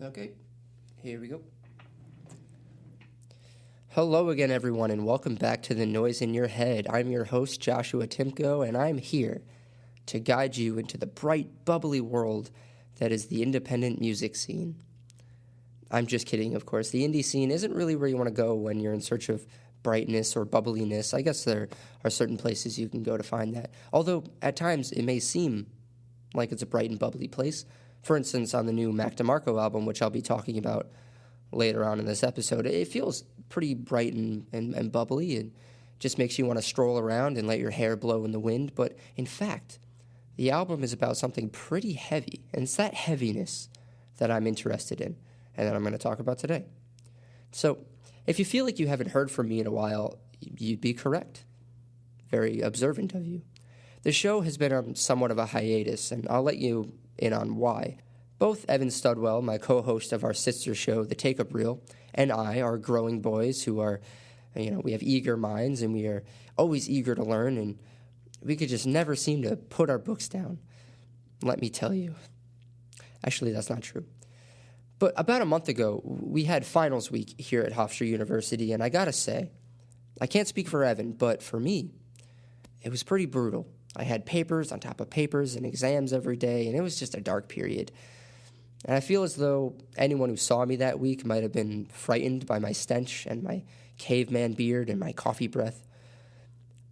Okay, here we go. Hello again, everyone, and welcome back to The Noise in Your Head. I'm your host, Joshua Timko, and I'm here to guide you into the bright, bubbly world that is the independent music scene. I'm just kidding, of course. The indie scene isn't really where you want to go when you're in search of brightness or bubbliness. I guess there are certain places you can go to find that. Although, at times, it may seem like it's a bright and bubbly place. For instance, on the new Mac DeMarco album, which I'll be talking about later on in this episode, it feels pretty bright and bubbly. It just makes you want to stroll around and let your hair blow in the wind. But in fact, the album is about something pretty heavy, and it's that heaviness that I'm interested in and that I'm going to talk about today. So, if you feel like you haven't heard from me in a while, you'd be correct. Very observant of you. The show has been on somewhat of a hiatus, and I'll let you in on why. Both Evan Studwell, my co-host of our sister show, The Take-Up Reel, and I are growing boys who are, we have eager minds, and we are always eager to learn, and we could just never seem to put our books down. Let me tell you. Actually, that's not true. But about a month ago, we had finals week here at Hofstra University, and I gotta say, I can't speak for Evan, but for me, it was pretty brutal. I had papers on top of papers and exams every day, and it was just a dark period. And I feel as though anyone who saw me that week might have been frightened by my stench and my caveman beard and my coffee breath.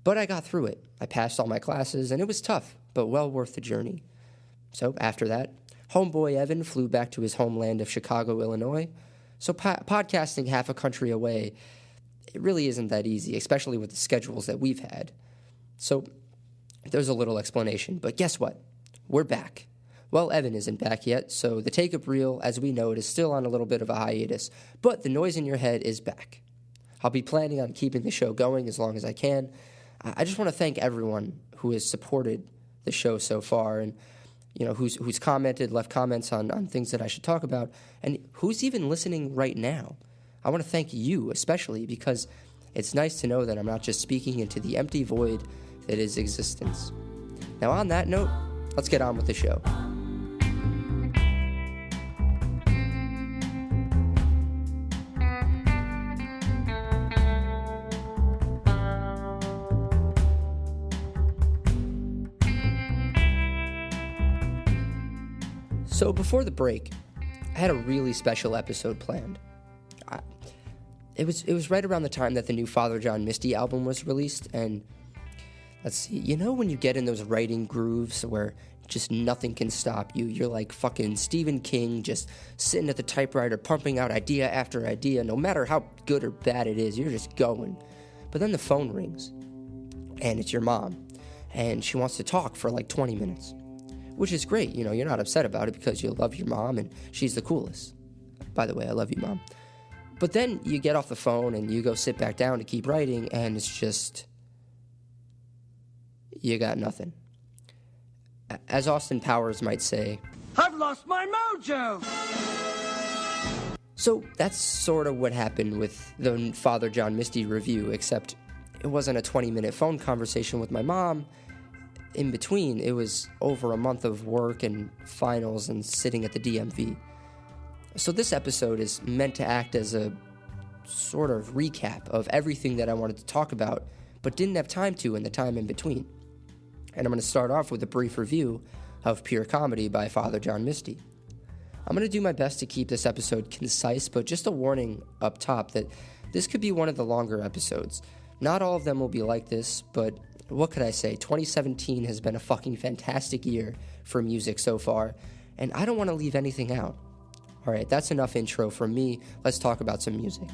But I got through it. I passed all my classes, and it was tough, but well worth the journey. So after that, homeboy Evan flew back to his homeland of Chicago, Illinois. So podcasting half a country away, it really isn't that easy, especially with the schedules that we've had. So there's a little explanation, but guess what? We're back. Well, Evan isn't back yet, so the Take-Up Reel, as we know it, is still on a little bit of a hiatus, but The Noise in Your Head is back. I'll be planning on keeping the show going as long as I can. I just want to thank everyone who has supported the show so far and who's commented, left comments on things that I should talk about, and who's even listening right now. I want to thank you especially because it's nice to know that I'm not just speaking into the empty void that is existence. Now on that note, let's get on with the show. So before the break, I had a really special episode planned. It was right around the time that the new Father John Misty album was released, and let's see, when you get in those writing grooves where just nothing can stop you, you're like fucking Stephen King, just sitting at the typewriter pumping out idea after idea, no matter how good or bad it is, you're just going. But then the phone rings, and it's your mom, and she wants to talk for like 20 minutes. Which is great, you're not upset about it because you love your mom and she's the coolest. By the way, I love you, Mom. But then you get off the phone and you go sit back down to keep writing and it's just, you got nothing. As Austin Powers might say, I've lost my mojo! So that's sort of what happened with the Father John Misty review, except it wasn't a 20-minute phone conversation with my mom. In between, it was over a month of work and finals and sitting at the DMV. So this episode is meant to act as a sort of recap of everything that I wanted to talk about, but didn't have time to in the time in between. And I'm going to start off with a brief review of Pure Comedy by Father John Misty. I'm going to do my best to keep this episode concise, but just a warning up top that this could be one of the longer episodes. Not all of them will be like this, but what could I say? 2017 has been a fucking fantastic year for music so far, and I don't want to leave anything out. All right, that's enough intro from me. Let's talk about some music.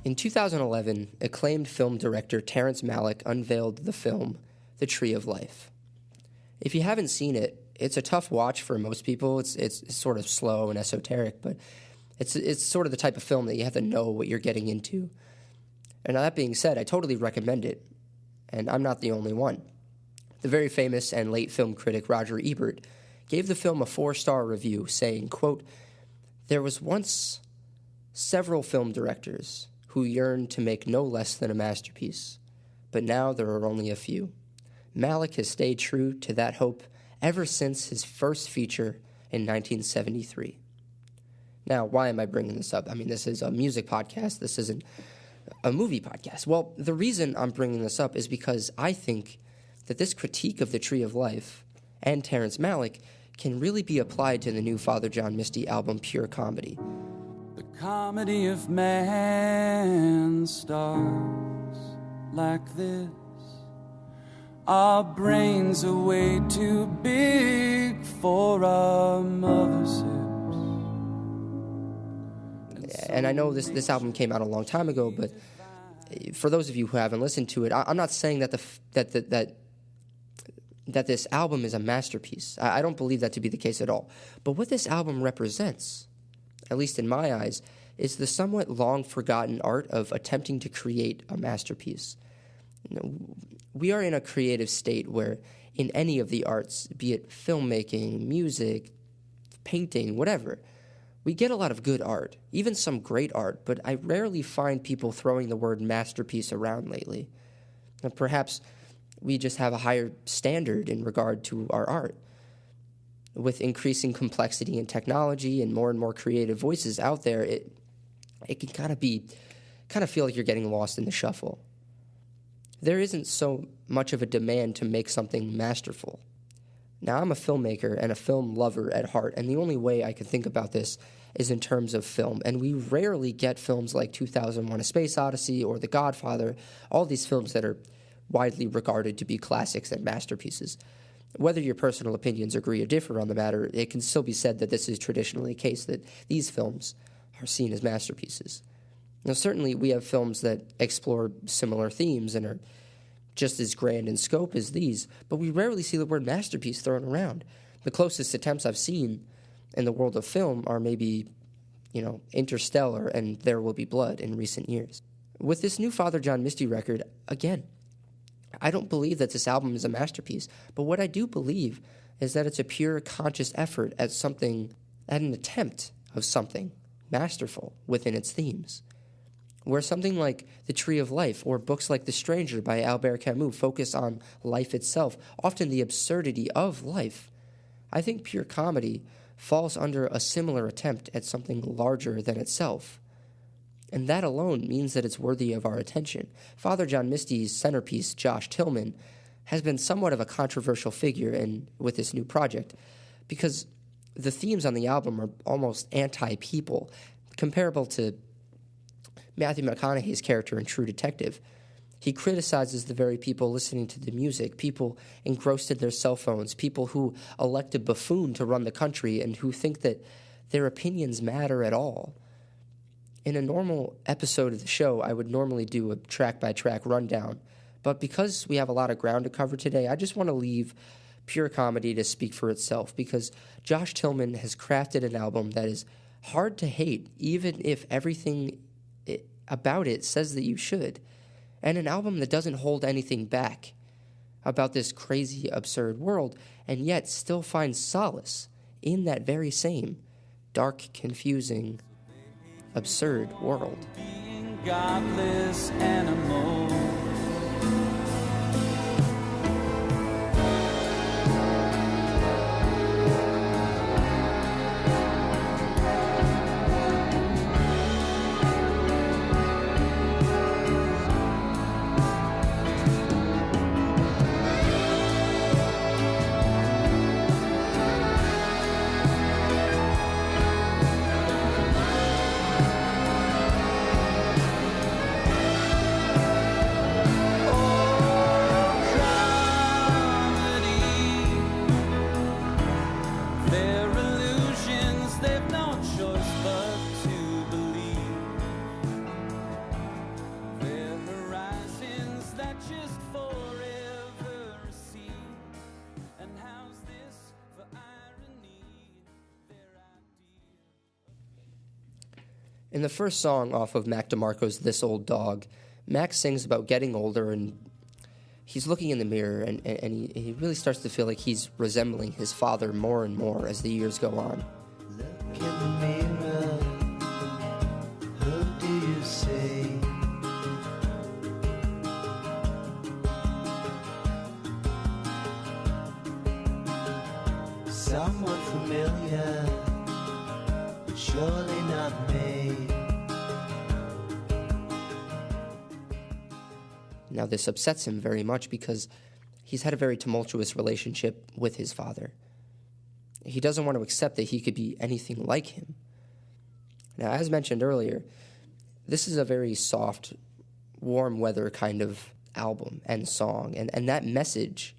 In 2011, acclaimed film director Terrence Malick unveiled the film The Tree of Life. If you haven't seen it, it's a tough watch for most people. It's sort of slow and esoteric, but it's sort of the type of film that you have to know what you're getting into. And that being said, I totally recommend it, and I'm not the only one. The very famous and late film critic Roger Ebert gave the film a 4-star review saying, quote, "There was once several film directors who yearn to make no less than a masterpiece. But now there are only a few. Malick has stayed true to that hope ever since his first feature in 1973. Now, why am I bringing this up? I mean, this is a music podcast. This isn't a movie podcast. Well, the reason I'm bringing this up is because I think that this critique of the Tree of Life and Terrence Malick can really be applied to the new Father John Misty album, Pure Comedy. The comedy of man starts like this. Our brains are way too big for our mother's hips. And I know this album came out a long time ago, but for those of you who haven't listened to it, I'm not saying that that this album is a masterpiece. I don't believe that to be the case at all. But what this album represents, at least in my eyes, is the somewhat long-forgotten art of attempting to create a masterpiece. We are in a creative state where in any of the arts, be it filmmaking, music, painting, whatever, we get a lot of good art, even some great art, but I rarely find people throwing the word masterpiece around lately. And perhaps we just have a higher standard in regard to our art. With increasing complexity and technology and more creative voices out there, it can kind of feel like you're getting lost in the shuffle. There isn't so much of a demand to make something masterful. Now, I'm a filmmaker and a film lover at heart, and the only way I can think about this is in terms of film. And we rarely get films like 2001: A Space Odyssey or The Godfather, all these films that are widely regarded to be classics and masterpieces. Whether your personal opinions agree or differ on the matter, it can still be said that this is traditionally the case, that these films are seen as masterpieces. Now, certainly we have films that explore similar themes and are just as grand in scope as these, but we rarely see the word masterpiece thrown around. The closest attempts I've seen in the world of film are maybe, Interstellar and There Will Be Blood in recent years. With this new Father John Misty record, again, I don't believe that this album is a masterpiece, but what I do believe is that it's a pure conscious effort at an attempt of something masterful within its themes. Where something like The Tree of Life or books like The Stranger by Albert Camus focus on life itself, often the absurdity of life, I think Pure Comedy falls under a similar attempt at something larger than itself. And that alone means that it's worthy of our attention. Father John Misty's centerpiece, Josh Tillman, has been somewhat of a controversial figure with this new project because the themes on the album are almost anti-people, comparable to Matthew McConaughey's character in True Detective. He criticizes the very people listening to the music, people engrossed in their cell phones, people who elect a buffoon to run the country and who think that their opinions matter at all. In a normal episode of the show, I would normally do a track-by-track rundown, but because we have a lot of ground to cover today, I just want to leave Pure Comedy to speak for itself, because Josh Tillman has crafted an album that is hard to hate, even if everything about it says that you should, and an album that doesn't hold anything back about this crazy, absurd world, and yet still finds solace in that very same dark, confusing, absurd world. Being godless animals. In the first song off of Mac DeMarco's This Old Dog, Mac sings about getting older, and he's looking in the mirror, and he really starts to feel like he's resembling his father more and more as the years go on. Look in the mirror, who do you see? someone familiar, but surely not me. Now, this upsets him very much because he's had a very tumultuous relationship with his father. He doesn't want to accept that he could be anything like him. Now, as mentioned earlier, this is a very soft, warm weather kind of album and song, and that message,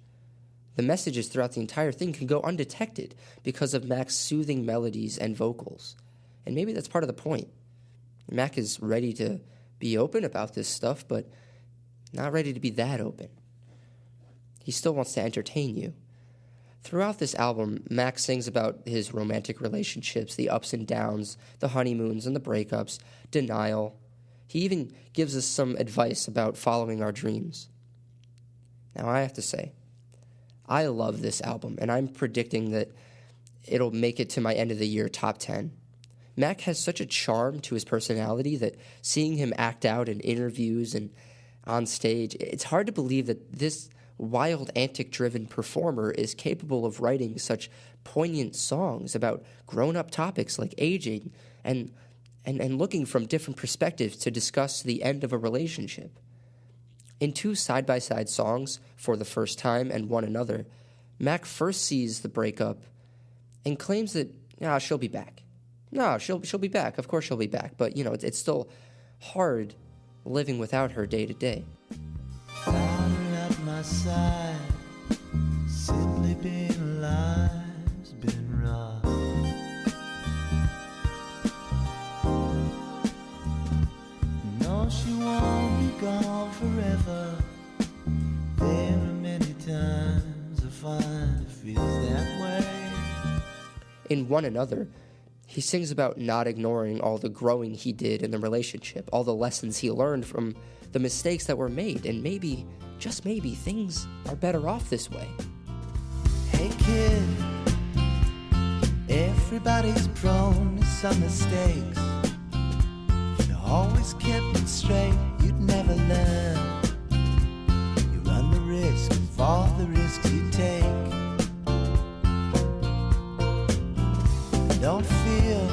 the messages throughout the entire thing can go undetected because of Mac's soothing melodies and vocals. And maybe that's part of the point. Mac is ready to be open about this stuff, but not ready to be that open. He still wants to entertain you. Throughout this album, Mac sings about his romantic relationships, the ups and downs, the honeymoons and the breakups, denial. He even gives us some advice about following our dreams. Now, I have to say, I love this album, and I'm predicting that it'll make it to my end of the year top 10. Mac has such a charm to his personality that seeing him act out in interviews and on stage, it's hard to believe that this wild, antic-driven performer is capable of writing such poignant songs about grown-up topics like aging and looking from different perspectives to discuss the end of a relationship. In two side-by-side songs, For the First Time and One Another, Mac first sees the breakup and claims that, she'll be back. No, she'll be back. Of course she'll be back. But, it's still hard living without her day to day. Father at my side, simply being alive's been rough. No, she won't be gone forever. There are many times I find it feels that way. In One Another, he sings about not ignoring all the growing he did in the relationship, all the lessons he learned from the mistakes that were made, and maybe, just maybe, things are better off this way. Hey kid, everybody's prone to some mistakes. If you always kept it straight, you'd never learn. You run the risk of all the risks you take. Don't feel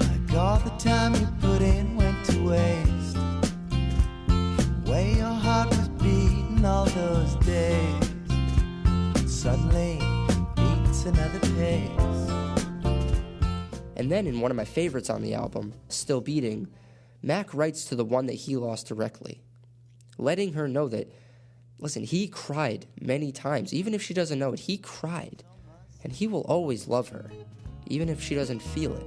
like all the time you put in went to waste. The way your heart was beating all those days, suddenly beats another pace. And then in one of my favorites on the album, Still Beating, Mac writes to the one that he lost directly, letting her know that, listen, he cried many times. Even if she doesn't know it, he cried. And he will always love her. Even if she doesn't feel it,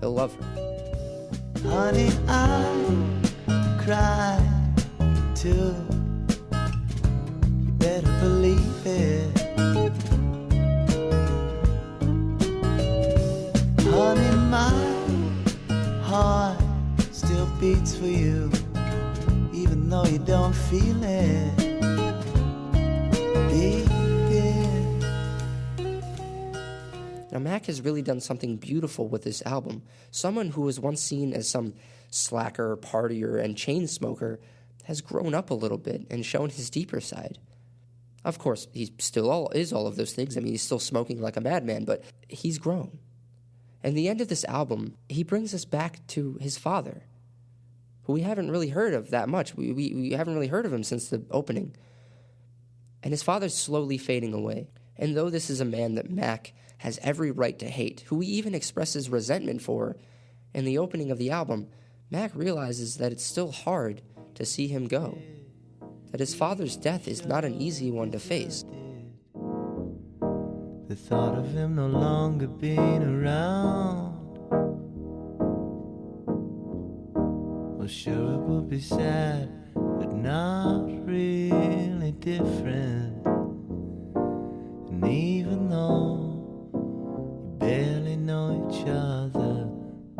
he'll love her. Honey, I cried too. You better believe it. Honey, my heart still beats for you, even though you don't feel it. Beat it. Now, Mac has really done something beautiful with this album. Someone who was once seen as some slacker, partier, and chain smoker has grown up a little bit and shown his deeper side. Of course, he still is all of those things. I mean, he's still smoking like a madman, but he's grown. And the end of this album, he brings us back to his father, who we haven't really heard of that much. We haven't really heard of him since the opening. And his father's slowly fading away. And though this is a man that Mac has every right to hate, who he even expresses resentment for in the opening of the album, Mac realizes that it's still hard to see him go, that his father's death is not an easy one to face. The thought of him no longer being around, well, sure it would be sad, but not really different. And even though barely know each other,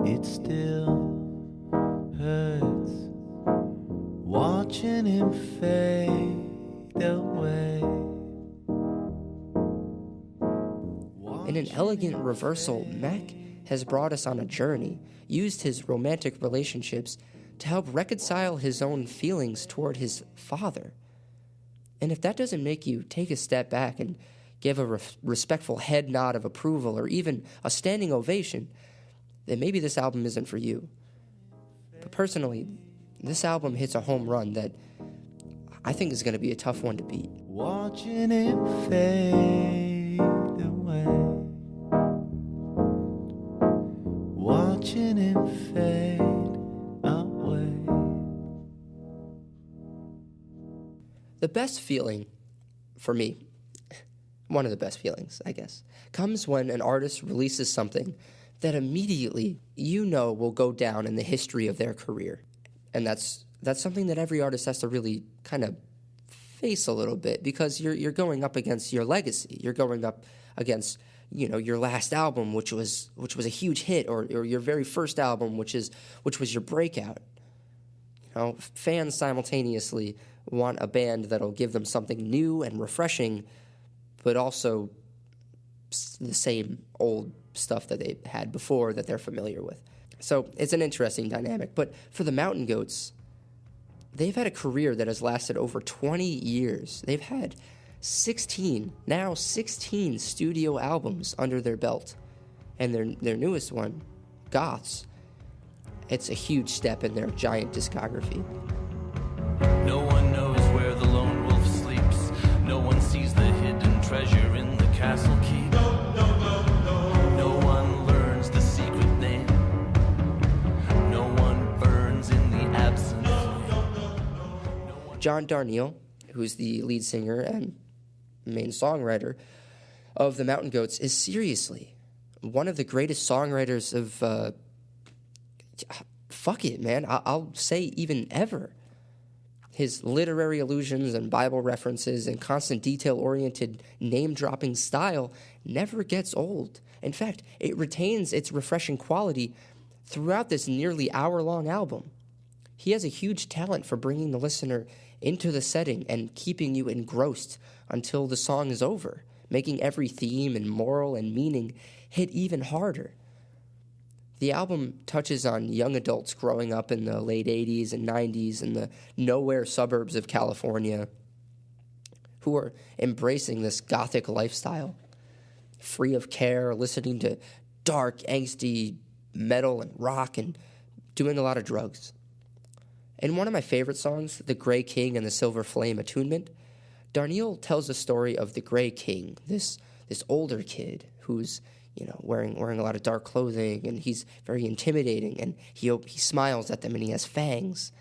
it still hurts watching him fade away. In an elegant reversal, Mac has brought us on a journey, used his romantic relationships to help reconcile his own feelings toward his father. And if that doesn't make you take a step back and give a respectful head nod of approval or even a standing ovation, then maybe this album isn't for you. But personally, this album hits a home run that I think is going to be a tough one to beat. Watching it fade away. Watching it fade away. The best feeling for me, one of the best feelings, I guess, comes when an artist releases something that immediately you know will go down in the history of their career. And that's something that every artist has to really kind of face a little bit, because you're going up against your legacy. You're going up against, your last album, which was a huge hit, or your very first album, which was your breakout. Fans simultaneously want a band that'll give them something new and refreshing, but also the same old stuff that they had before that they're familiar with. So it's an interesting dynamic. But for the Mountain Goats, they've had a career that has lasted over 20 years. They've had 16 studio albums under their belt. And their newest one, Goths, it's a huge step in their giant discography. No one knows where the lone wolf sleeps. No one sees the hidden treasure in the castle keep. No one learns the secret name. No one burns in the absence. John Darnielle, who's the lead singer and main songwriter of the Mountain Goats, is seriously one of the greatest songwriters of, fuck it, man, I'll say even ever. His literary allusions and Bible references and constant detail-oriented name-dropping style never gets old. In fact, it retains its refreshing quality throughout this nearly hour-long album. He has a huge talent for bringing the listener into the setting and keeping you engrossed until the song is over, making every theme and moral and meaning hit even harder. The album touches on young adults growing up in the late 80s and 90s in the nowhere suburbs of California who are embracing this gothic lifestyle, free of care, listening to dark, angsty metal and rock and doing a lot of drugs. In one of my favorite songs, The Gray King and the Silver Flame Attunement, Darnielle tells the story of the Gray King, this older kid who's wearing a lot of dark clothing, and he's very intimidating, and he smiles at them, and he has fangs,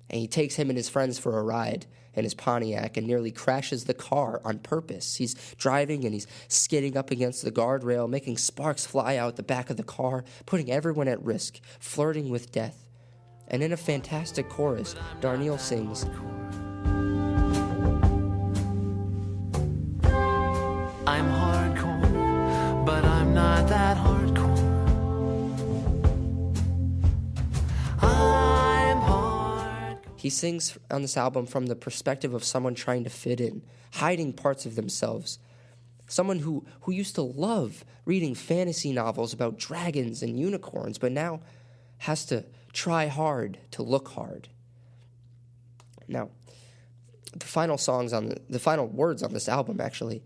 and he takes him and his friends for a ride in his Pontiac and nearly crashes the car on purpose. He's driving, and he's skidding up against the guardrail, making sparks fly out the back of the car, putting everyone at risk, flirting with death. And in a fantastic chorus, Darnielle sings, I'm hardcore, but I'm not that hardcore. I'm hardcore. He sings on this album from the perspective of someone trying to fit in, hiding parts of themselves. Someone who used to love reading fantasy novels about dragons and unicorns, but now has to try hard to look hard. Now, the final words on this album actually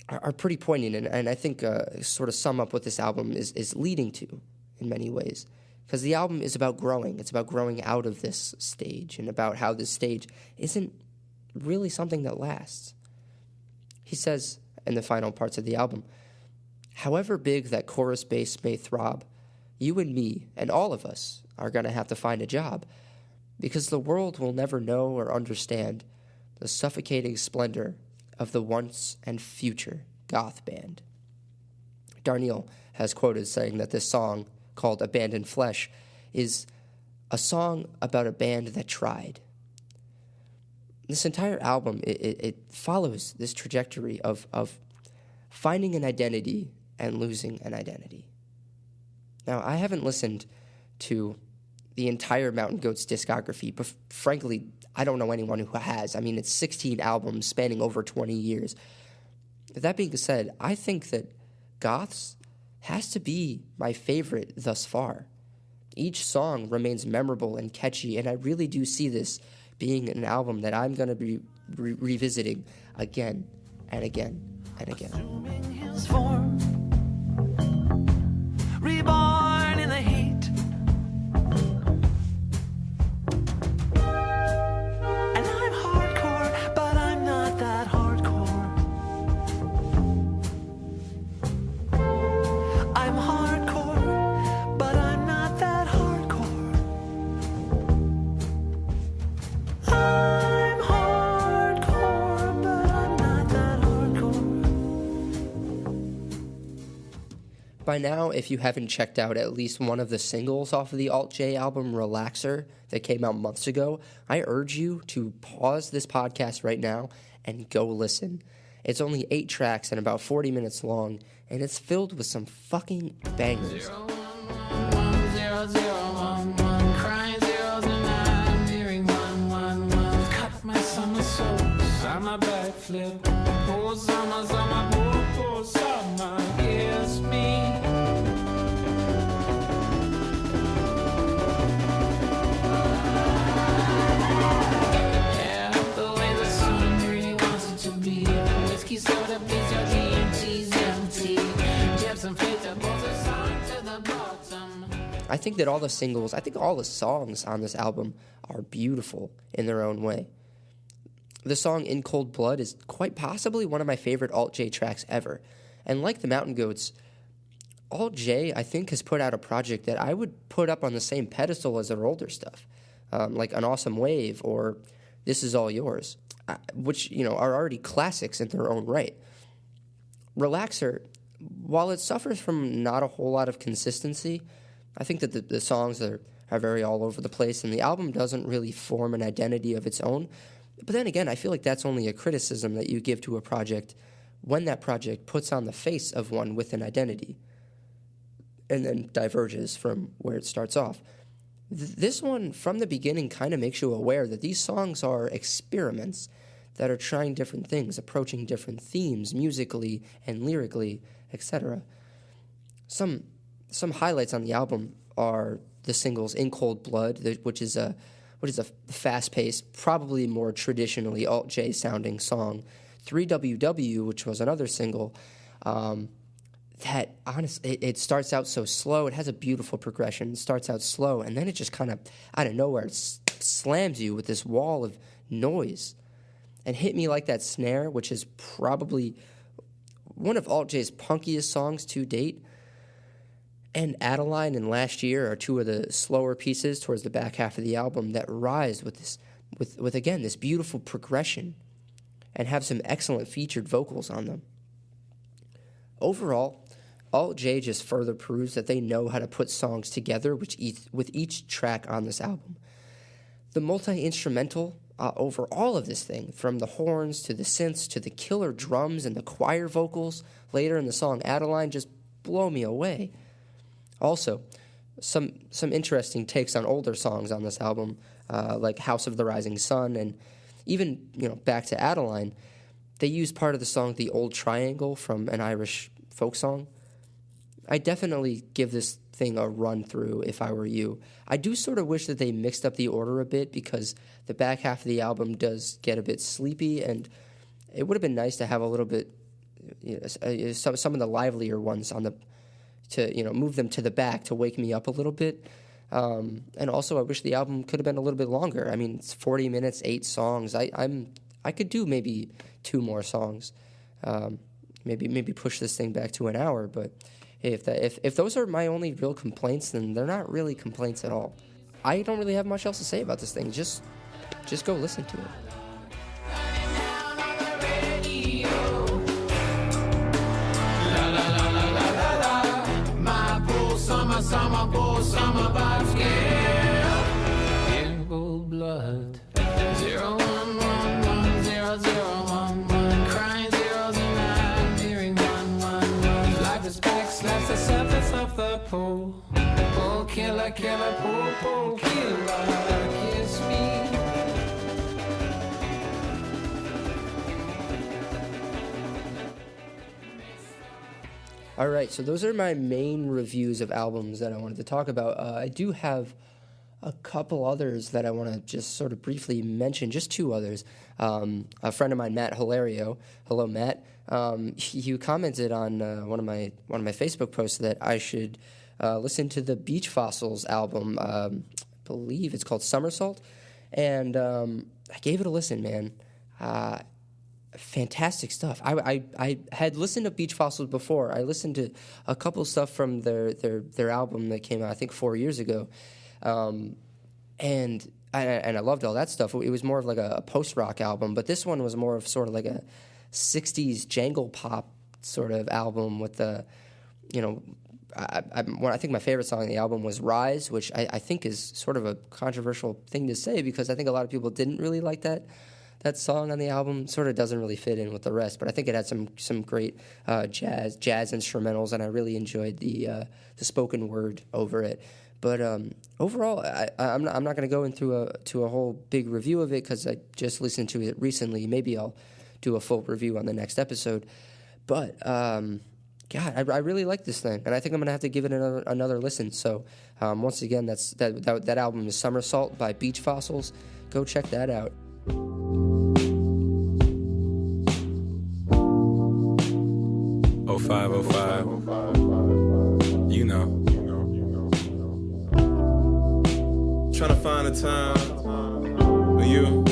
are pretty poignant, and I think sort of sum up what this album is leading to in many ways. Because the album is about growing. It's about growing out of this stage and about how this stage isn't really something that lasts. He says in the final parts of the album, however big that chorus bass may throb, you and me and all of us are going to have to find a job, because the world will never know or understand the suffocating splendor of the once and future goth band. Darnielle has quoted saying that this song, called Abandoned Flesh, is a song about a band that tried. This entire album, it follows this trajectory of finding an identity and losing an identity. Now, I haven't listened to the entire Mountain Goats discography, but frankly, I don't know anyone who has. I mean, it's 16 albums spanning over 20 years. That being said, I think that Goths has to be my favorite thus far. Each song remains memorable and catchy, and I really do see this being an album that I'm going to be revisiting again and again. and again. Assuming his form, reborn in the heat. And I'm hardcore, but I'm not that hardcore. I'm hardcore, but I'm not that hardcore. I'm hardcore, but I'm not that hardcore. By now, if you haven't checked out at least one of the singles off of the Alt-J album Relaxer that came out months ago, I urge you to pause this podcast right now and go listen. It's only 8 tracks and about 40 minutes long, and it's filled with some fucking bangers. 0110011 crying 009 hearing 111 cut my somersault on my backflip poor summer poor summer kiss me. Yeah, the way the sun really wants it to be. Whiskey soda beats your DMT's empty. Jabs and faith that pulls us on to the bottom. I think all the songs on this album are beautiful in their own way. The song In Cold Blood is quite possibly one of my favorite Alt-J tracks ever. And like the Mountain Goats, Alt-J, I think, has put out a project that I would put up on the same pedestal as their older stuff, like An Awesome Wave or This Is All Yours, which, are already classics in their own right. Relaxer, while it suffers from not a whole lot of consistency, I think that the songs are very all over the place, and the album doesn't really form an identity of its own. But then again, I feel like that's only a criticism that you give to a project when that project puts on the face of one with an identity and then diverges from where it starts off. This one, from the beginning, kind of makes you aware that these songs are experiments that are trying different things, approaching different themes musically and lyrically, etc. Some highlights on the album are the singles In Cold Blood, which is a fast-paced, probably more traditionally Alt-J sounding song. 3WW, which was another single, that honestly, it starts out so slow. It has a beautiful progression. It starts out slow, and then it just kind of, out of nowhere, slams you with this wall of noise. And Hit Me Like That Snare, which is probably one of Alt-J's punkiest songs to date, and Adeline and Last Year are two of the slower pieces towards the back half of the album that rise with this beautiful progression and have some excellent featured vocals on them. Overall, Alt-J just further proves that they know how to put songs together with each track on this album. The multi-instrumental over all of this thing, from the horns to the synths to the killer drums and the choir vocals later in the song Adeline, just blow me away. Also, some interesting takes on older songs on this album, like House of the Rising Sun, and even back to Adeline. They use part of the song The Old Triangle from an Irish folk song. I definitely give this thing a run through if I were you. I do sort of wish that they mixed up the order a bit, because the back half of the album does get a bit sleepy, and it would have been nice to have a little bit, some of the livelier ones on the, to move them to the back to wake me up a little bit. And also, I wish the album could have been a little bit longer. I mean, it's 40 minutes, 8 songs. I could do maybe 2 more songs. Maybe push this thing back to an hour. But if those are my only real complaints, then they're not really complaints at all. I don't really have much else to say about this thing. Just go listen to it. Summer vibes scale in cold blood 0110011 crying 009 hearing 111 life is back slaps the surface of the pool oh killer pool killer kiss me. Alright, so those are my main reviews of albums that I wanted to talk about. I do have a couple others that I want to just sort of briefly mention, just two others. A friend of mine, Matt Hilario, hello Matt, he commented on one of my Facebook posts that I should listen to the Beach Fossils album. I believe it's called Somersault, and I gave it a listen, man. Fantastic stuff. I had listened to Beach Fossils before. I listened to a couple stuff from their album that came out, I think, 4 years ago. And I loved all that stuff. It was more of like a post-rock album, but this one was more of sort of like a 60s jangle pop sort of album with the, I think my favorite song on the album was Rise, which I think is sort of a controversial thing to say because I think a lot of people didn't really like that song on the album. Sort of doesn't really fit in with the rest, but I think it had some great jazz instrumentals, and I really enjoyed the spoken word over it. But overall, I'm not going to go into a whole big review of it because I just listened to it recently. Maybe I'll do a full review on the next episode. But God, I really like this thing, and I think I'm going to have to give it another listen. So once again, that album is Somersault by Beach Fossils. Go check that out. Oh 05, you know. Trying to find a time for you.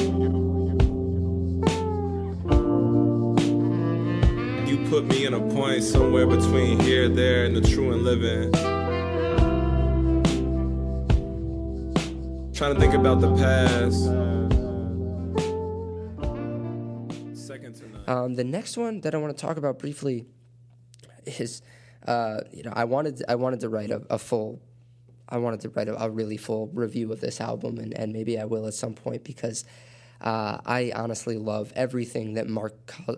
You put me in a point somewhere between here, there, and the true and living. Trying to think about the past. Second to none. The next one that I want to talk about briefly is, I wanted to write a really full review of this album, and maybe I will at some point because I honestly love everything that Mark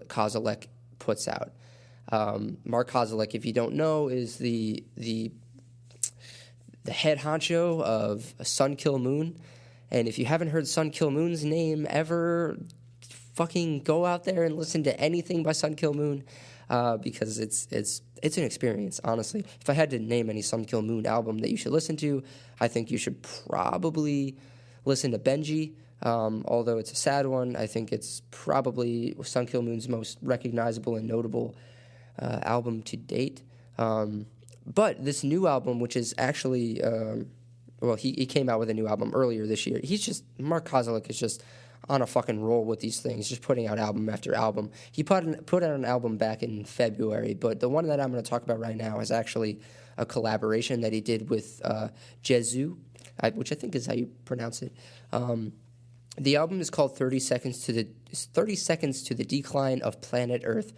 Kozelek puts out. Mark Kozelek, if you don't know, is the head honcho of Sun Kil Moon, and if you haven't heard Sun Kil Moon's name ever, fucking go out there and listen to anything by Sun Kil Moon. Because it's an experience, honestly. If I had to name any Sun Kil Moon album that you should listen to, I think you should probably listen to Benji. Although it's a sad one, I think it's probably Sun Kil Moon's most recognizable and notable album to date. But this new album, which is actually, he came out with a new album earlier this year. Mark Kozelek is just on a fucking roll with these things, just putting out album after album. He put out an album back in February, but the one that I'm going to talk about right now is actually a collaboration that he did with Jesu, which I think is how you pronounce it. The album is called 30 Seconds to the Decline of Planet Earth.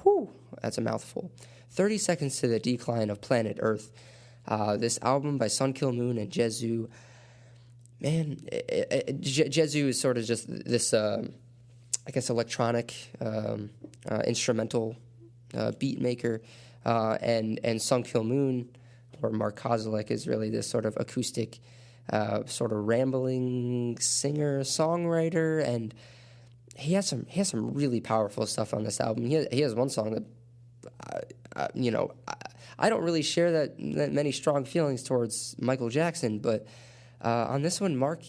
Whew, that's a mouthful. 30 Seconds to the Decline of Planet Earth. This album by Sun Kil Moon and Jesu. Man, Jesu is sort of just this, I guess, electronic instrumental beat maker, and Sun Kil Moon, or Mark Kozelek, is really this sort of acoustic, sort of rambling singer songwriter, and he has some really powerful stuff on this album. He has one song that, I don't really share that many strong feelings towards Michael Jackson, but. On this one, Mark,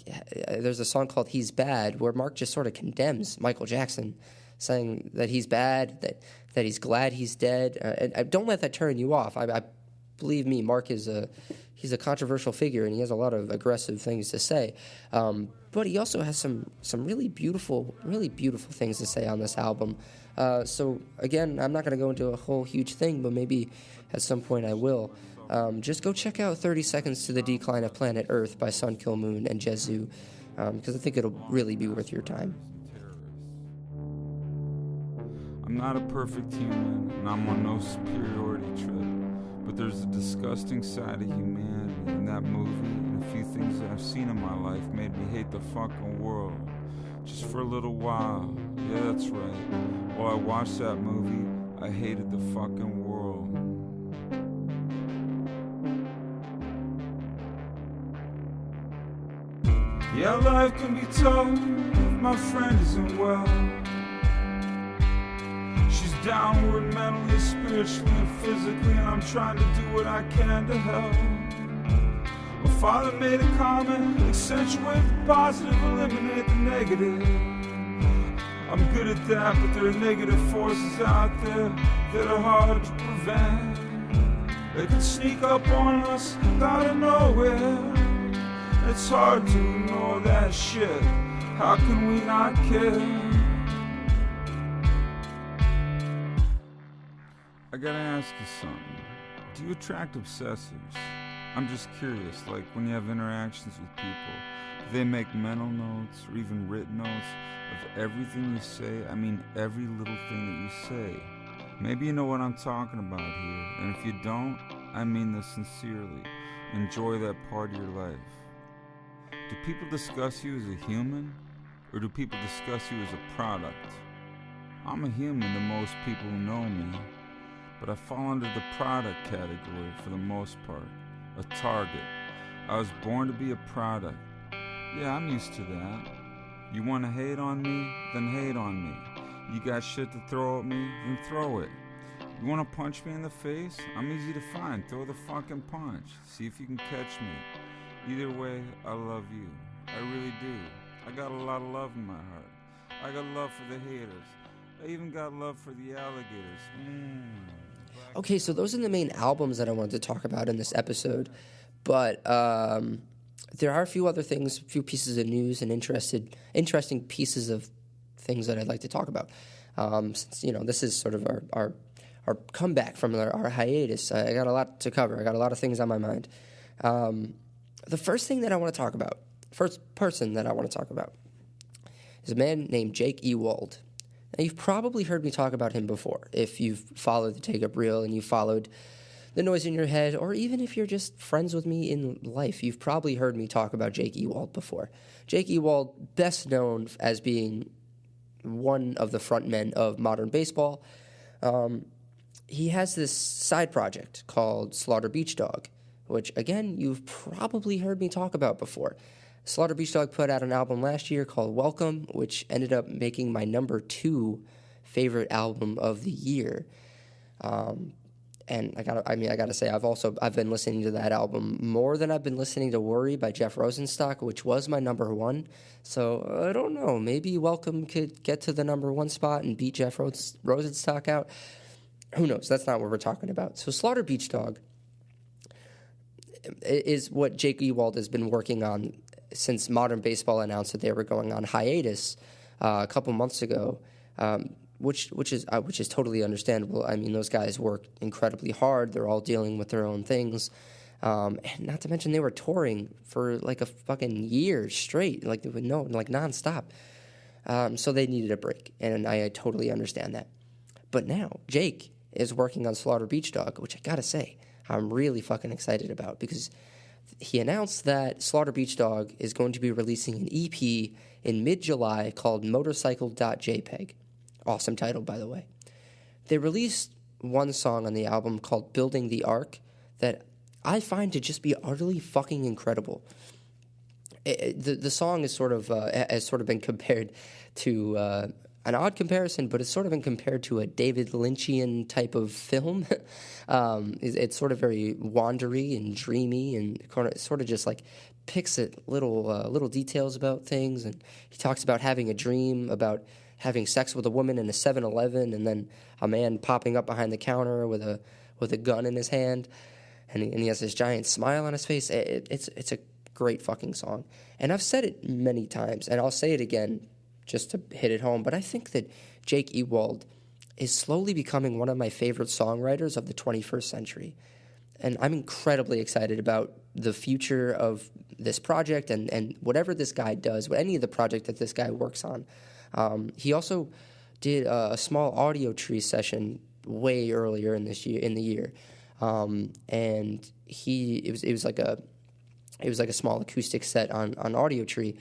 there's a song called He's Bad, where Mark just sort of condemns Michael Jackson, saying that he's bad, that he's glad he's dead. And don't let that turn you off. I believe me, Mark he's a controversial figure, and he has a lot of aggressive things to say. But he also has some really beautiful things to say on this album. So, again, I'm not going to go into a whole huge thing, but maybe at some point I will. Just go check out 30 Seconds to the Decline of Planet Earth by Sun Kil Moon and Jesu, because I think it'll really be worth your time. I'm not a perfect human, and I'm on no superiority trip, but there's a disgusting side of humanity in that movie, and a few things that I've seen in my life made me hate the fucking world. Just for a little while. Yeah, that's right. While I watched that movie, I hated the fucking world. Yeah, life can be tough if my friend isn't well. She's downward mentally, spiritually, and physically, and I'm trying to do what I can to help. A Father made a comment, accentuate the positive, eliminate the negative. I'm good at that, but there are negative forces out there that are hard to prevent. They can sneak up on us out of nowhere. It's hard to ignore that shit. How can we not care? I gotta ask you something. Do you attract obsessives? I'm just curious, like when you have interactions with people, do they make mental notes or even written notes of everything you say? I mean, every little thing that you say. Maybe you know what I'm talking about here, and if you don't, I mean this sincerely. Enjoy that part of your life. Do people discuss you as a human, or do people discuss you as a product? I'm a human to most people who know me, but I fall under the product category for the most part. A target. I was born to be a product. Yeah, I'm used to that. You want to hate on me? Then hate on me. You got shit to throw at me? Then throw it. You want to punch me in the face? I'm easy to find. Throw the fucking punch. See if you can catch me. Either way, I love you. I really do. I got a lot of love in my heart. I got love for the haters. I even got love for the alligators. Okay, so those are the main albums that I wanted to talk about in this episode. But there are a few other things, a few pieces of news and interesting pieces of things that I'd like to talk about. Since, this is sort of our comeback from our hiatus. I got a lot to cover. I got a lot of things on my mind. The first person that I want to talk about, is a man named Jake Ewald. Now, you've probably heard me talk about him before, if you've followed the Take Up Reel and you followed the Noise in Your Head, or even if you're just friends with me in life, you've probably heard me talk about Jake Ewald before. Jake Ewald, best known as being one of the frontmen of modern baseball. He has this side project called Slaughter Beach Dog, which, again, you've probably heard me talk about before. Slaughter Beach Dog put out an album last year called Welcome, which ended up making my number 2 favorite album of the year. And I gotta say, I've been listening to that album more than I've been listening to Worry by Jeff Rosenstock, which was my number 1. So I don't know, maybe Welcome could get to the number 1 spot and beat Jeff Rosenstock out. Who knows? That's not what we're talking about. So Slaughter Beach Dog is what Jake Ewald has been working on since Modern Baseball announced that they were going on hiatus a couple months ago, which is totally understandable. I mean, those guys work incredibly hard. They're all dealing with their own things, and not to mention they were touring for like a fucking year straight, like nonstop. So they needed a break, and I totally understand that. But now Jake is working on Slaughter Beach Dog, which I gotta say I'm really fucking excited about, because he announced that Slaughter Beach Dog is going to be releasing an EP in mid-July called Motorcycle.jpg. Awesome title, by the way. They released one song on the album called Building the Ark that I find to just be utterly fucking incredible. The song is has sort of been compared to an odd comparison, but it's sort of been compared to a David Lynchian type of film. It's sort of very wandery and dreamy, and sort of just like picks at little details about things. And he talks about having a dream about having sex with a woman in a 7-Eleven, and then a man popping up behind the counter with a gun in his hand, and he has this giant smile on his face. It's a great fucking song, and I've said it many times, and I'll say it again just to hit it home, but I think that Jake Ewald is slowly becoming one of my favorite songwriters of the 21st century. And I'm incredibly excited about the future of this project and whatever this guy does, any of the project that this guy works on. He also did a small audio tree session way earlier in the year. And it was like a small acoustic set on audio tree.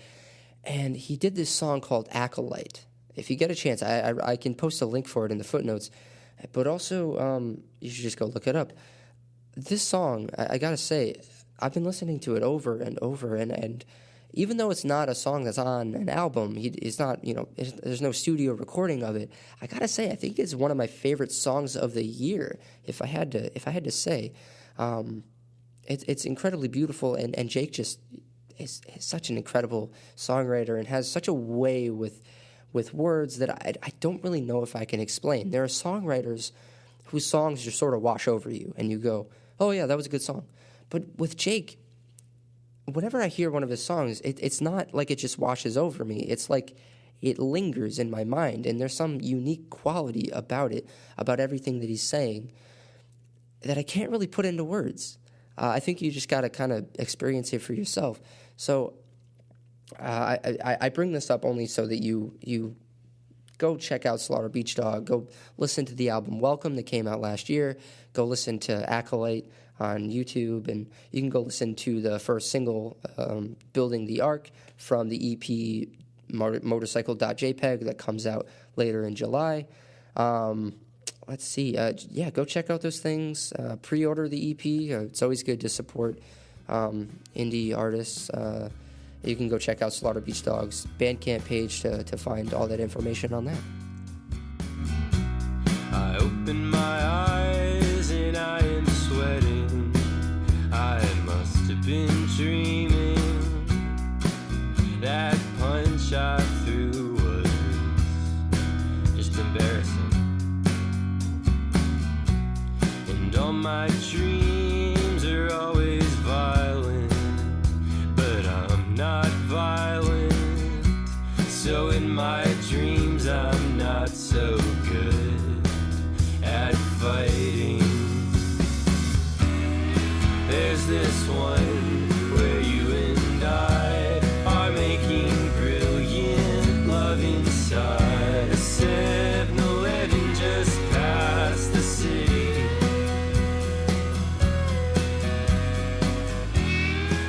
And he did this song called Acolyte. If you get a chance, I can post a link for it in the footnotes. But also, you should just go look it up. This song, I gotta say, I've been listening to it over and over. And even though it's not a song that's on an album, it's not, there's no studio recording of it. I gotta say, I think it's one of my favorite songs of the year. If I had to say, it's incredibly beautiful, and Jake just is such an incredible songwriter and has such a way with words that I don't really know if I can explain. There are songwriters whose songs just sort of wash over you, and you go, oh yeah, that was a good song. But with Jake, whenever I hear one of his songs, it's not like it just washes over me. It's like it lingers in my mind, and there's some unique quality about it, about everything that he's saying, that I can't really put into words. I think you just got to kind of experience it for yourself. So I bring this up only so that you go check out Slaughter Beach Dog. Go listen to the album Welcome that came out last year. Go listen to Acolyte on YouTube, and you can go listen to the first single, Building the Ark, from the EP Motorcycle.jpg that comes out later in July. Let's see. Go check out those things. Pre-order the EP. It's always good to support indie artists. You can go check out Slaughter Beach Dog's Bandcamp page to find all that information on that. I open my eyes and I am sweating. I must have been dreaming. That punch I threw was just embarrassing. And all my dreams are always violent, but I'm not violent. So in my dreams I'm not so good at fighting. There's this one where you and I are making brilliant love inside a 7-Eleven just past the city.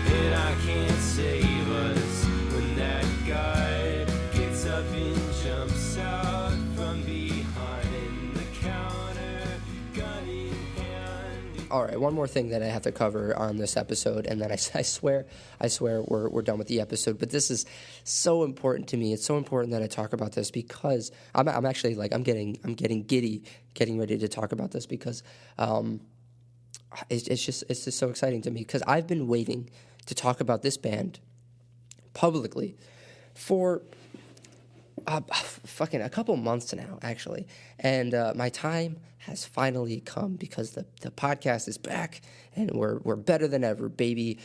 And I can't save us when that guy gets up and jumps out from behind the counter, gun in hand. All right, one more thing that I have to cover on this episode, and then I swear we're done with the episode. But this is so important to me. It's so important that I talk about this because I'm actually like I'm getting giddy, getting ready to talk about this because it's just so exciting to me because I've been waiting to talk about this band publicly for fucking a couple months now, actually. And my time has finally come because the podcast is back and we're better than ever, baby.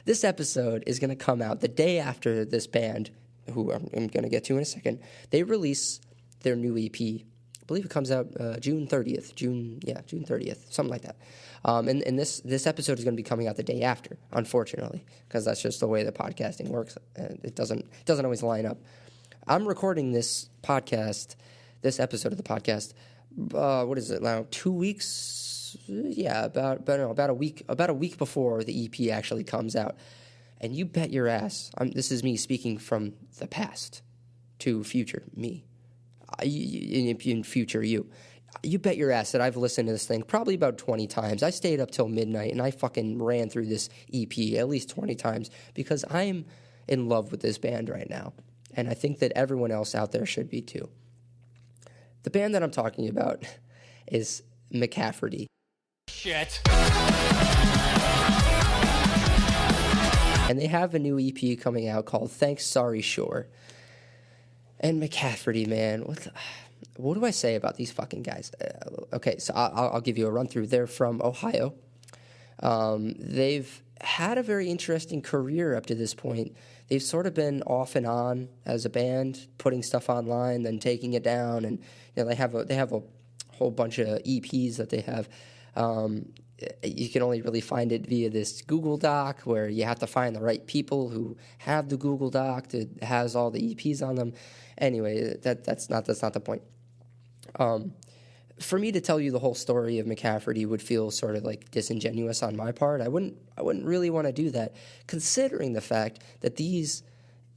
This episode is going to come out the day after this band, who I'm going to get to in a second, they release their new EP. I believe it comes out June 30th, June 30th, something like that. And this episode is going to be coming out the day after, unfortunately, because that's just the way the podcasting works. It doesn't always line up. I'm recording this episode of the podcast. What is it now? 2 weeks? Yeah, about a week before the EP actually comes out. And you bet your ass, this is me speaking from the past to future me. In future you. You bet your ass that I've listened to this thing probably about 20 times. I stayed up till midnight and I fucking ran through this EP at least 20 times because I'm in love with this band right now. And I think that everyone else out there should be too. The band that I'm talking about is McCafferty. Shit. And they have a new EP coming out called Thanks, Sorry, Sure. And McCafferty, man, what do I say about these fucking guys? Okay, so I'll give you a run through. They're from Ohio. They've had a very interesting career up to this point. They've sort of been off and on as a band, putting stuff online, then taking it down, and they have a whole bunch of EPs that they have. You can only really find it via this Google Doc where you have to find the right people who have the Google Doc that has all the EPs on them. Anyway, that's not the point. For me to tell you the whole story of McCafferty would feel sort of like disingenuous on my part. I wouldn't really want to do that, considering the fact that these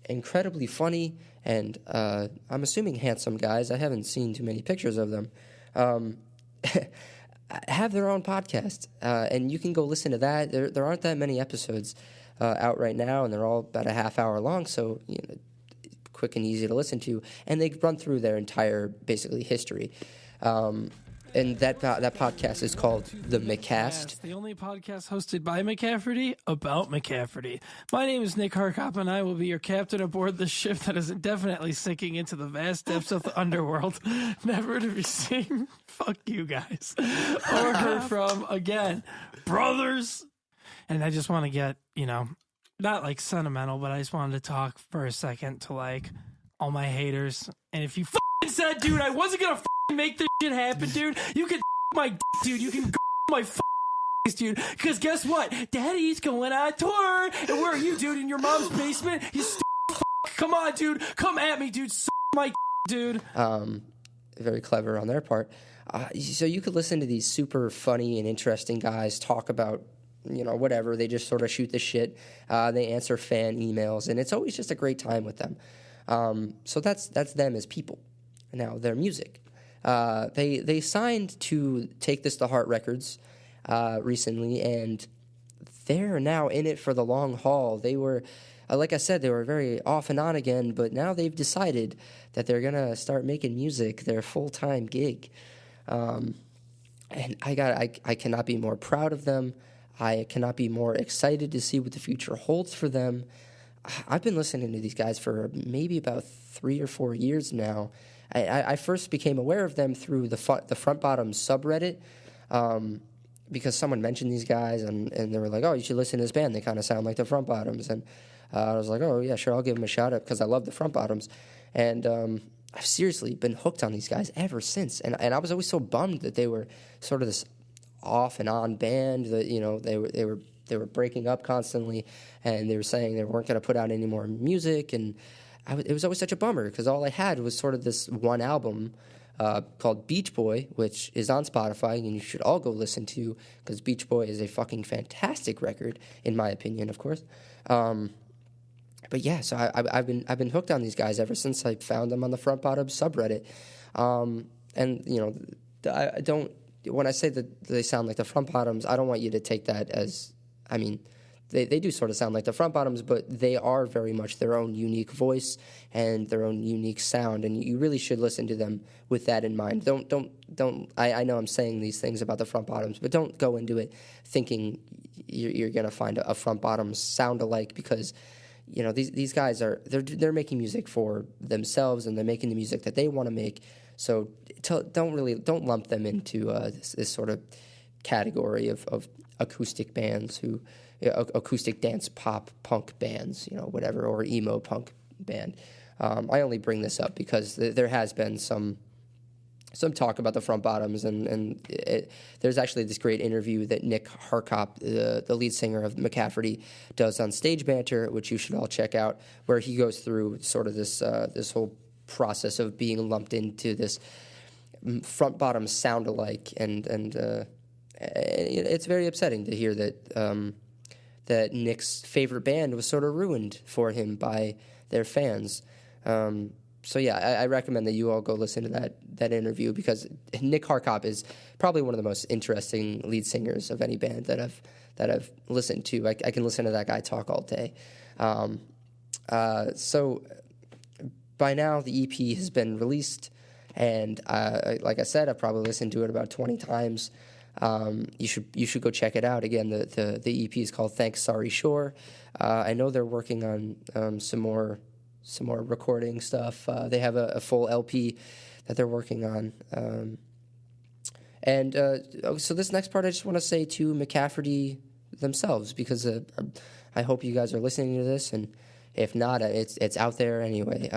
incredibly funny and I'm assuming handsome guys, I haven't seen too many pictures of them, have their own podcast, and you can go listen to that. There aren't that many episodes out right now, and they're all about a half hour long, so quick and easy to listen to, and they run through their entire basically history. and that podcast is called The McCast. The only podcast hosted by McCafferty about McCafferty. My name is Nick Harkop, and I will be your captain aboard the ship that is indefinitely sinking into the vast depths of the underworld, never to be seen. Fuck you guys. Or heard from again, brothers. And I just want to get, not like sentimental, but I just wanted to talk for a second to like all my haters. And if you said, dude, I wasn't gonna make this shit happen, dude, you can my dude, you can my dude, because guess what, daddy's going on tour, and where are you, dude? In your mom's basement? You come on, dude, come at me, dude, my dude. Very clever on their part. So you could listen to these super funny and interesting guys talk about whatever. They just sort of shoot the shit. They answer fan emails, and it's always just a great time with them. So that's them as people. Now, their music. They signed to Take This to Heart Records recently, and they're now in it for the long haul. They were, like I said, they were very off and on again, but now they've decided that they're going to start making music their full-time gig. And I cannot be more proud of them. I cannot be more excited to see what the future holds for them. I've been listening to these guys for maybe about 3 or 4 years now. I first became aware of them through the Front Bottoms subreddit because someone mentioned these guys, and they were like, oh, you should listen to this band. They kind of sound like the Front Bottoms. And I was like, oh, yeah, sure, I'll give them a shout-out because I love the Front Bottoms. And I've seriously been hooked on these guys ever since. And I was always so bummed that they were sort of this off and on band that, they were breaking up constantly, and they were saying they weren't going to put out any more music, and it was always such a bummer because all I had was sort of this one album called Beach Boy, which is on Spotify, and you should all go listen to because Beach Boy is a fucking fantastic record, in my opinion, of course. But yeah, so I've been hooked on these guys ever since I found them on the Front Bottom subreddit, and I don't. When I say that they sound like the Front Bottoms, I don't want you to take that as, they do sort of sound like the Front Bottoms, but they are very much their own unique voice and their own unique sound, and you really should listen to them with that in mind. Don't. I know I'm saying these things about the Front Bottoms, but don't go into it thinking you're going to find a Front Bottoms sound alike because, these guys they're making music for themselves, and they're making the music that they want to make. So don't lump them into this sort of category of acoustic bands acoustic dance pop punk bands, whatever, or emo punk band. I only bring this up because there has been some talk about the Front Bottoms, and there's actually this great interview that Nick Harkop, the lead singer of McCafferty, does on Stage Banter, which you should all check out, where he goes through sort of this whole process of being lumped into this Front Bottom sound alike, and it's very upsetting to hear that Nick's favorite band was sort of ruined for him by their fans. So yeah, I recommend that you all go listen to that interview because Nick Harkop is probably one of the most interesting lead singers of any band that I've listened to. I can listen to that guy talk all day. So by now the EP has been released, and like I said, I've probably listened to it about 20 times. You should go check it out. Again, the EP is called Thanks Sorry Sure. I know they're working on some more recording stuff. They have a full LP that they're working on. So this next part I just want to say to McCafferty themselves, because I hope you guys are listening to this, and if not, it's out there anyway.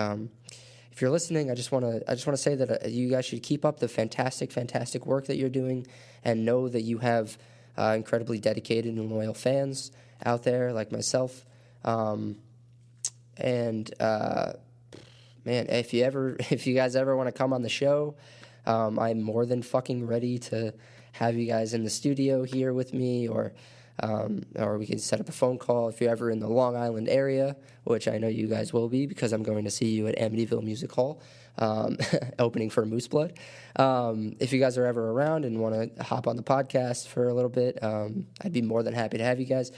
If you're listening, I just want to say that you guys should keep up the fantastic work that you're doing, and know that you have incredibly dedicated and loyal fans out there like myself. Man, if you guys ever want to come on the show, I'm more than fucking ready to have you guys in the studio here with me, or we can set up a phone call if you're ever in the Long Island area, which I know you guys will be because I'm going to see you at Amityville Music Hall, opening for Moose Blood. If you guys are ever around and want to hop on the podcast for a little bit, I'd be more than happy to have you guys.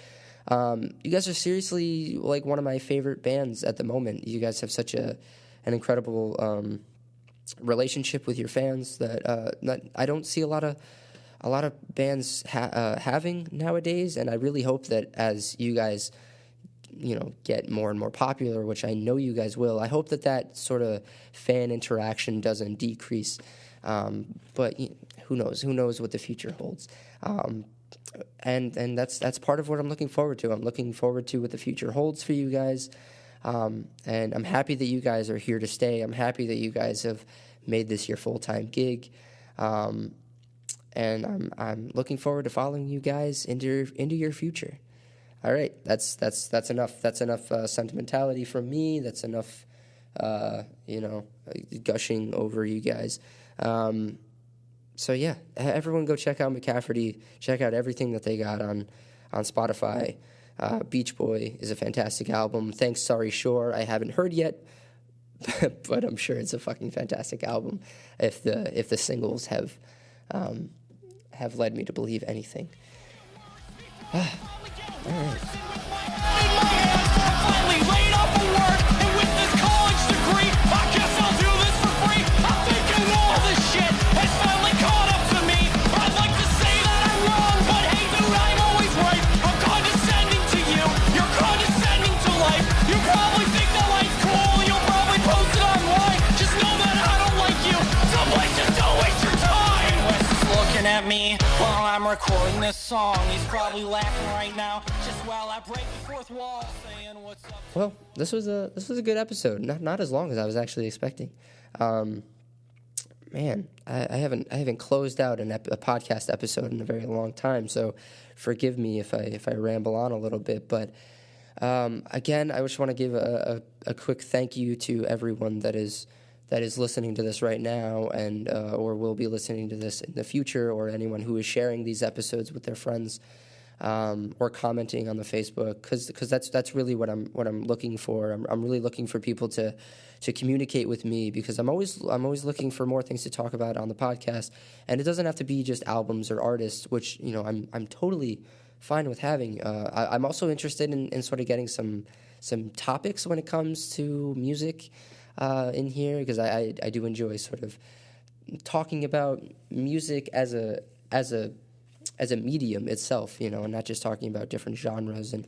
You guys are seriously like one of my favorite bands at the moment. You guys have such an incredible relationship with your fans that I don't see a lot of bands having nowadays, and I really hope that as you guys, get more and more popular, which I know you guys will, I hope that sort of fan interaction doesn't decrease. But who knows? Who knows what the future holds? And that's part of what I'm looking forward to. I'm looking forward to what the future holds for you guys. And I'm happy that you guys are here to stay. I'm happy that you guys have made this your full-time gig. And I'm looking forward to following you guys into your future. All right, that's enough. That's enough sentimentality from me. That's enough, gushing over you guys. So yeah, everyone go check out McCafferty. Check out everything that they got on Spotify. Beach Boy is a fantastic album. Thanks, Sorry Shore. I haven't heard yet, but I'm sure it's a fucking fantastic album. If the singles have led me to believe anything. All right. At me while I'm recording this song. He's probably laughing right now just while I break the fourth wall saying what's up. Well, this was a good episode. Not as long as I was actually expecting. Man, I haven't closed out a podcast episode in a very long time, so forgive me if I ramble on a little bit. But again, I just want to give a quick thank you to everyone that is listening to this right now and or will be listening to this in the future, or anyone who is sharing these episodes with their friends or commenting on the Facebook, because that's really what I'm looking for. I'm really looking for people to communicate with me, because I'm always looking for more things to talk about on the podcast, and it doesn't have to be just albums or artists, which I'm totally fine with having. I'm also interested in sort of getting some topics when it comes to music in here, because I do enjoy sort of talking about music as a medium itself, and not just talking about different genres and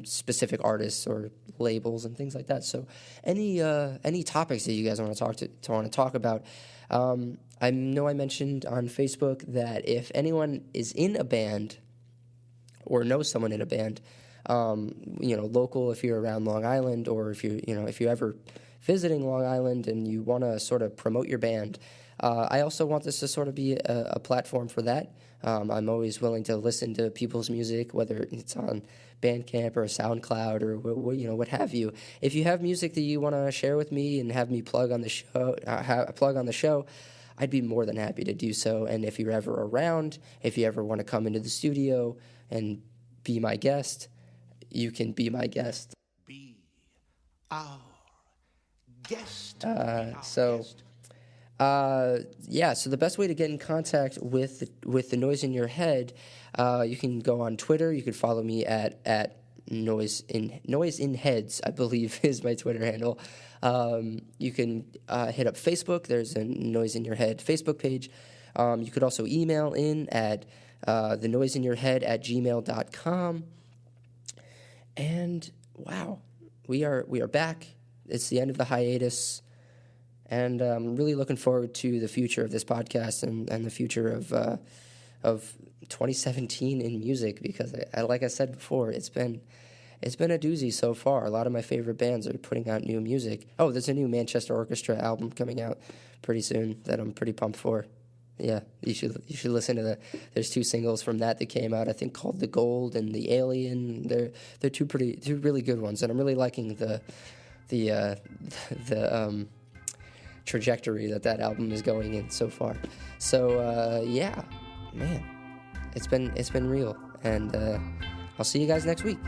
specific artists or labels and things like that. So any topics that you guys want to talk about, I know I mentioned on Facebook that if anyone is in a band or knows someone in a band, local, if you're around Long Island, or if you're ever visiting Long Island and you want to sort of promote your band, I also want this to sort of be a platform for that. I'm always willing to listen to people's music, whether it's on Bandcamp or SoundCloud or what have you. If you have music that you want to share with me and have me plug on the show, I'd be more than happy to do so. And if you're ever around, if you ever want to come into the studio and be my guest, you can be my guest. Be our guest. So the best way to get in contact with the Noise in Your Head, you can go on Twitter. You can follow me at Noise in Heads, I believe is my Twitter handle. You can hit up Facebook. There's a Noise in Your Head Facebook page. You could also email in at thenoiseinyourhead@gmail.com. And wow, we are back. It's the end of the hiatus, and I'm really looking forward to the future of this podcast and the future of 2017 in music, because like I said before, it's been a doozy so far. A lot of my favorite bands are putting out new music. Oh, there's a new Manchester Orchestra album coming out pretty soon that I'm pretty pumped for. Yeah, you should listen to there's 2 singles from that came out, I think, called The Gold and The Alien. They're two really good ones, and I'm really liking the trajectory that album is going in so far. So yeah, man, it's been real, and I'll see you guys next week.